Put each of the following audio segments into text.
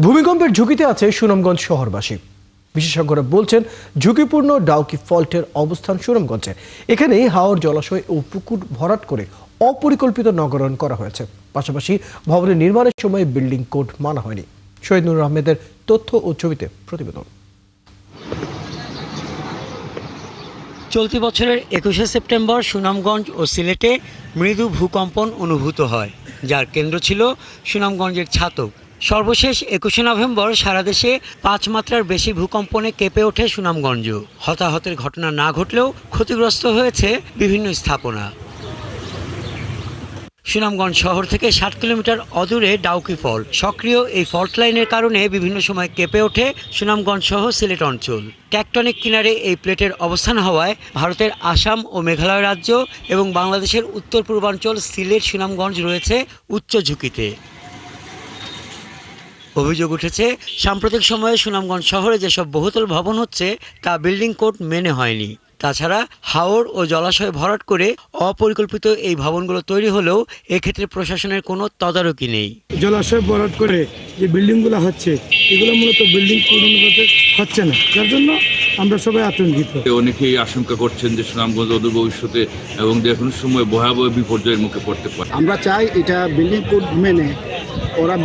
ভূমিকম্পের ঝুঁকিতে আছে সুনামগঞ্জ শহরবাসী। বিশেষজ্ঞরা বলছেন ঝুঁকিপূর্ণ ডাউকি ফল্টের অবস্থান সুনামগঞ্জে। এখানেই হাওর জলাশয় ও পুকুর ভরাট করে অপরিকল্পিত নগরায়ণ করা হয়েছে। পাশাপাশি ভবনের নির্মাণের সময় বিল্ডিং কোড মানা হয়নি। শহীদ নূর আহমেদের তথ্য ও ছবিতে প্রতিবেদন। চলতি বছরের ২১শে সেপ্টেম্বর সুনামগঞ্জ ও সিলেটে মৃদু ভূকম্পন অনুভূত হয়, যার কেন্দ্র ছিল সুনামগঞ্জের ছাতক। সর্বশেষ ২১শে নভেম্বর সারা দেশে ৫ মাত্রার বেশি ভূকম্পনে কেঁপে ওঠে সুনামগঞ্জ। হতাহতের ঘটনা না ঘটলেও ক্ষতিগ্রস্ত হয়েছে বিভিন্ন স্থাপনা। সুনামগঞ্জ শহর থেকে ৬০ কিলোমিটার অদূরে ডাউকি ফল্ট। সক্রিয় এই ফল্ট লাইনের কারণে বিভিন্ন সময় কেঁপে ওঠে সুনামগঞ্জ সহ সিলেট অঞ্চল। ট্যাকটনিক কিনারে এই প্লেটের অবস্থান হওয়ায় ভারতের আসাম ও মেঘালয় রাজ্য এবং বাংলাদেশের উত্তর পূর্বাঞ্চল সিলেট সুনামগঞ্জ রয়েছে উচ্চ ঝুঁকিতে। অভিযোগ উঠেছে সাম্প্রতিক সময়ে সুনামগঞ্জ শহরে যেসব বহুতল ভবন হচ্ছে তা বিল্ডিং কোড মেনে হয়নি। তাছাড়া হাওর ও জলাশয় ভরাট করে অপরিকল্পিত এই ভবনগুলো তৈরি হলেও এক্ষেত্রে প্রশাসনের কোনো তদারকি নেই। জলাশয় ভরাট করে যে বিল্ডিংগুলো হচ্ছে এগুলো মূলত বিল্ডিং কোড অনুপাতে হচ্ছে না, যার জন্য আমরা সবাই আতঙ্কিত। অনেকেই আশঙ্কা করছেন যে সুনামগঞ্জ অদূর ভবিষ্যতে এবং যে কোনো সময় ভয়াবহ বিপর্যয়ের মুখে পড়তে পারে। আমরা চাই এটা বিল্ডিং কোড মেনে ওরা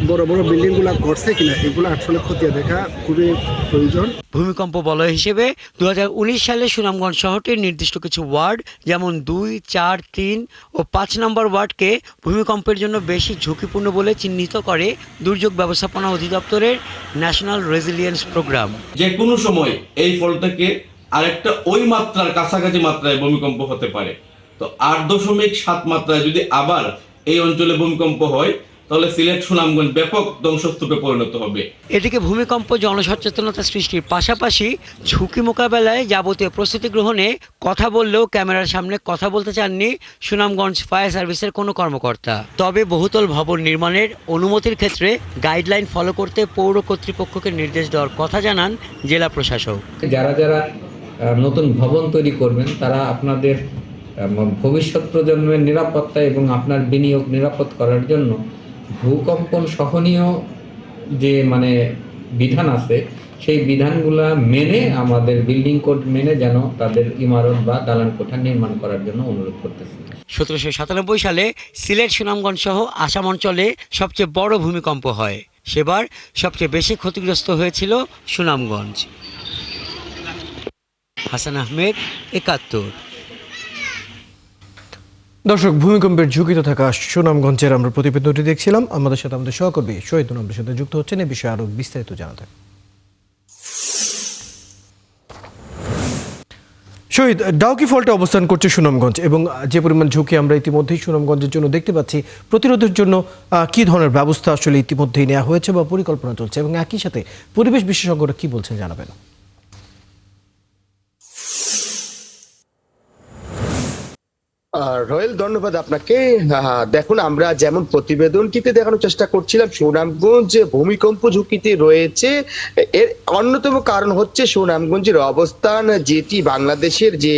বড় বড় বিল্ডিংগুলো করছে কিনা এগুলো আসলে খতিয়ে দেখা খুবই প্রয়োজন। ভূমিকম্প বলয় হিসেবে ২০১৯ সালে সুনামগঞ্জ শহরটির নির্দিষ্ট কিছু ওয়ার্ড যেমন ২, ৪, ৩ ও ৫ নম্বর ওয়ার্ডকে ভূমিকম্পের জন্য বেশি ঝুঁকিপূর্ণ বলে চিহ্নিত করে দুর্যোগ ব্যবস্থাপনা অধিদপ্তরের ন্যাশনাল রেজিলিয়েন্স প্রোগ্রাম। যে কোনো সময় এই ফল থেকে আরেকটা ওই মাত্রার কাছাকাছি মাত্রায় ভূমিকম্প হতে পারে। তো ৮.৭ মাত্রায় যদি আবার এই অঞ্চলে ভূমিকম্প হয় তাহলে সিলেট সুনামগঞ্জ ব্যাপক ধ্বংসস্তূপে পরিণত হবে। এদিকে ভূমিকম্প জনসচেতনতা সৃষ্টির পাশাপাশি ঝুঁকি মোকাবেলায় যাবতীয় প্রস্তুতি গ্রহণে কথা বললেও ক্যামেরার সামনে কথা বলতে চাননি সুনামগঞ্জ ফায়ার সার্ভিসের কোনো কর্মকর্তা। তবে বহুতল ভবন নির্মাণের অনুমতির ক্ষেত্রে গাইডলাইন ফলো করতে পৌর কর্তৃপক্ষকে নির্দেশ দেওয়ার কথা জানান জেলা প্রশাসক। যারা যারা নতুন ভবন তৈরি করবেন তারা আপনাদের ভবিষ্যৎ প্রজন্মের নিরাপত্তা এবং আপনার বিনিয়োগ নিরাপদ করার জন্য ভূকম্পন সহনীয় যে বিধান আছে সেই বিধানগুলো মেনে আমাদের বিল্ডিং কোড মেনে যেন তাদের ইমারত বা দালান কোঠা নির্মাণ করার জন্য অনুরোধ করতেছি। ১৭৯৭ সালে সিলেট সুনামগঞ্জ সহ আসাম অঞ্চলে সবচেয়ে বড় ভূমিকম্প হয়। সেবার সবচেয়ে বেশি ক্ষতিগ্রস্ত হয়েছিল সুনামগঞ্জ। হাসান আহমেদ, ৭১। দর্শক, ভূমিকম্পের ঝুঁকিতে থাকা সুনামগঞ্জের আমরা প্রতিবেদনটি দেখছিলাম। আমাদের সাথে আমাদের সহকর্মী শহীদ নূর আহমেদের সাথে যুক্ত হচ্ছেন এই বিষয়ে আরো বিস্তারিত জানাতে। শহীদ, ডাউকি ফল্টে অবস্থান করছে সুনামগঞ্জ এবং যে পরিমাণ ঝুঁকি আমরা ইতিমধ্যেই সুনামগঞ্জের জন্য দেখতে পাচ্ছি, প্রতিরোধের জন্য কি ধরনের ব্যবস্থা আসলে ইতিমধ্যেই নেওয়া হয়েছে বা পরিকল্পনা চলছে এবং একই সাথে পরিবেশ বিশেষজ্ঞরা কি বলছেন জানাবেন। রয়েল, ধন্যবাদ আপনাকে। দেখুন, আমরা যেমন প্রতিবেদনটিতে দেখানোর চেষ্টা করছিলাম সুনামগঞ্জ ভূমিকম্প ঝুঁকিতে রয়েছে। এর অন্যতম কারণ হচ্ছে সুনামগঞ্জের অবস্থান, যেটি বাংলাদেশের যে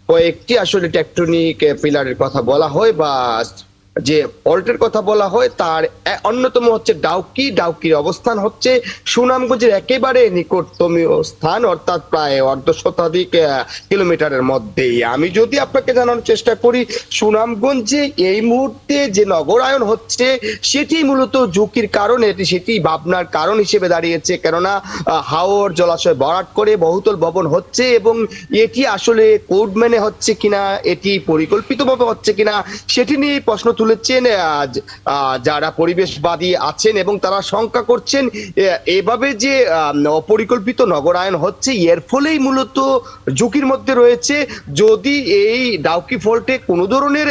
কয়েকটি আসলে টেকটনিক পিলারের কথা বলা হয় বা যে ফল্টের কথা বলা হয় তার অন্যতম হচ্ছে ডাউকির অবস্থান হচ্ছে সুনামগঞ্জের একেবারে নিকটতম স্থান, অর্থাৎ প্রায় ১/২ শতাধিক কিলোমিটারের মধ্যেই। আমি যদি আপনাকে জানানোর চেষ্টা করি, সুনামগঞ্জে এই মুহূর্তে যে নগরায়ন হচ্ছে সেটি মূলত ঝুঁকির কারণ, সেটি ভাবনার কারণ হিসেবে দাঁড়িয়েছে। কেননা হাওর জলাশয় ভরাট করে বহুতল ভবন হচ্ছে এবং এটি আসলে কোড মেনে হচ্ছে কিনা, এটি পরিকল্পিতভাবে হচ্ছে কিনা সেটি নিয়ে প্রশ্ন তুলেছেন যারা পরিবেশবাদী আছেন এবং তারা শঙ্কা করছেন এভাবে যে অপরিকল্পিত নগরায়ন হচ্ছে এর ফলেই মূলত ঝুঁকির মধ্যে রয়েছে। যদি এই ডাউকি ফল্টে কোনো ধরনের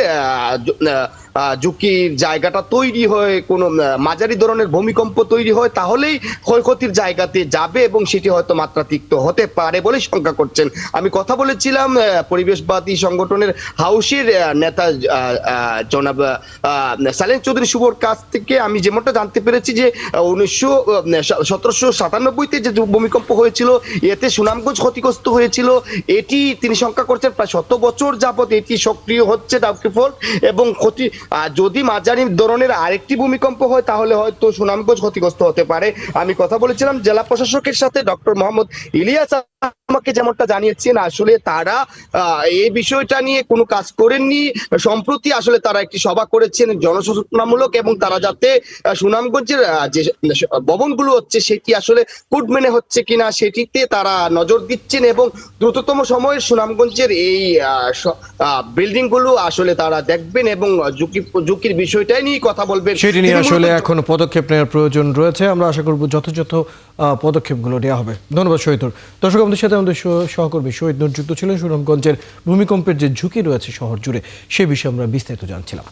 ঝুঁকির জায়গাটা তৈরি হয়, কোনো মাঝারি ধরনের ভূমিকম্প তৈরি হয়, তাহলেই ক্ষয়ক্ষতির জায়গাতে যাবে এবং সেটি হয়তো মাত্রাতিরিক্ত হতে পারে বলে শঙ্কা করছেন। আমি কথা বলেছিলাম পরিবেশবাদী সংগঠনের হাউসের নেতা জনাব সালেম চৌধুরী শুভর কাছ থেকে। আমি যেমনটা জানতে পেরেছি যে ১৭৯৭-তে যে ভূমিকম্প হয়েছিল এতে সুনামগঞ্জ ক্ষতিগ্রস্ত হয়েছিল। এটি তিনি শঙ্কা করছেন প্রায় ১০০ বছর যাবত এটি সক্রিয় হচ্ছে ডাউকি ফল্ট এবং যদি মাঝারি ধরনের আরেকটি ভূমিকম্প হয় তাহলে হয়তো সুনামগঞ্জ ক্ষতিগ্রস্ত হতে পারে। আমি কথা বলেছিলাম জেলা প্রশাসকের সাথে, ডক্টর মোহাম্মদ ইলিয়াস আমাকে যেমনটা জানিয়েছেন আসলে তারা এই বিষয়টা নিয়ে কোনো কাজ করেননি। সম্প্রতি আসলে তারা একটি সভা করেছেন জনসচেতনামূলক, এবং তারা যাতে সুনামগঞ্জের যে ভবনগুলো হচ্ছে সেটি আসলে কোড মেনে হচ্ছে কিনা সেটিতে তারা নজর দিচ্ছেন, এবং দ্রুততম সময়ে সুনামগঞ্জের এই বিল্ডিং গুলো আসলে তারা দেখবেন এবং ঝুঁকির বিষয়টাই নিয়ে কথা বলবেন। সেটি নিয়ে আসলে এখন পদক্ষেপ নেওয়ার প্রয়োজন রয়েছে। আমরা আশা করব যথাযথ পদক্ষেপগুলো নেওয়া হবে। ধন্যবাদ শহীদুর। দর্শক, আমাদের সাথে আমাদের সহকর্মী শহীদ নূর যুক্ত ছিলেন। সুনামগঞ্জের ভূমিকম্পের যে ঝুঁকি রয়েছে শহর জুড়ে সে বিষয়ে আমরা বিস্তারিত জানছিলাম।